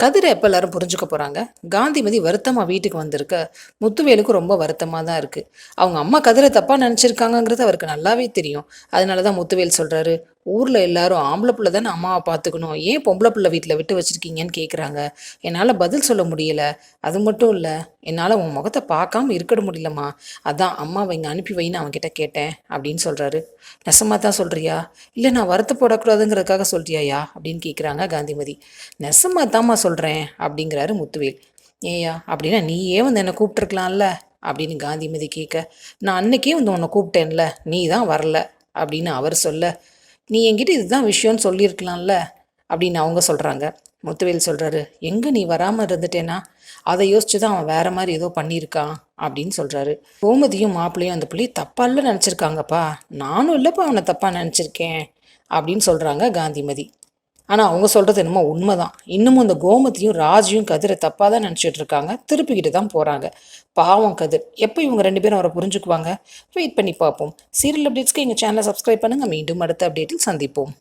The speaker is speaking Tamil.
கதிரை எப்போ எல்லாரும் புரிஞ்சுக்க போகிறாங்க. காந்திமதி வருத்தமாக வீட்டுக்கு வந்திருக்க முத்துவேலுக்கு ரொம்ப வருத்தமாக தான் இருக்குது. அவங்க அம்மா கதிரை தப்பாக நினச்சிருக்காங்கங்கிறது அவருக்கு நல்லாவே தெரியும். அதனால தான் முத்துவேல் சொல்கிறாரு, ஊரில் எல்லாரும் ஆம்பளை பிள்ளை தானே அம்மாவை பார்த்துக்கணும், ஏன் பொம்பளை பிள்ளை வீட்டில் விட்டு வச்சுருக்கீங்கன்னு கேட்குறாங்க. என்னால் பதில் சொல்ல முடியல. அது மட்டும் இல்லை, என்னால் உன் முகத்தை பார்க்காம இருக்க முடியலம்மா. அதான் அம்மாவை இங்கே அனுப்பி வைன்னு அவன்கிட்ட கேட்டேன் அப்படின்னு சொல்கிறாரு. நெசமாக தான் சொல்கிறியா, இல்லை நான் வருத்தப்படக்கூடாதுங்கிறதுக்காக சொல்கிறியாயா அப்படின்னு கேட்குறாங்க காந்திமதி. நெசமாக தாம்மா சொல்கிறேன் அப்படிங்கிறாரு முத்துவேல். ஏயா அப்படின்னா நீயே வந்து என்னை கூப்பிட்டுருக்கலாம்ல அப்படின்னு காந்திமதி கேட்க, நான் அன்னைக்கே வந்து உன்னை கூப்பிட்டேன்ல, நீ தான் வரல அப்படின்னு அவர் சொல்ல, நீ என்கிட்ட இதுதான் விஷயம்னு சொல்லியிருக்கலாம்ல அப்படின்னு அவங்க சொல்கிறாங்க. முத்துவேல் சொல்கிறாரு, எங்கே நீ வராமல் இருந்துட்டேன்னா அதை யோசிச்சு தான் அவன் வேற மாதிரி ஏதோ பண்ணியிருக்கான் அப்படின்னு சொல்கிறாரு. கோமதியும் மாப்பிள்ளையும் அந்த பிள்ளையை தப்பால நினச்சிருக்காங்கப்பா, நானும் இல்லைப்பா அவனை தப்பாக நினச்சிருக்கேன் அப்படின்னு சொல்கிறாங்க காந்திமதி. ஆனால் அவங்க சொல்கிறது என்னமோ உண்மைதான். இன்னமும் இந்த கோமதியும் ராஜியும் கதிரை தப்பாக தான் நினச்சிட்டு இருக்காங்க, திருப்பிக்கிட்டு தான் போகிறாங்க. பாவம் கதிர், எப்போ இவங்க 2 பேரும் அவரை புரிஞ்சுக்குவாங்க? வெயிட் பண்ணி பார்ப்போம். சீரியல் அப்டேட்ஸ்க்கு எங்கள் சேனலை சப்ஸ்கிரைப் பண்ணுங்கள். மீண்டும் அடுத்த அப்டேட்டில் சந்திப்போம்.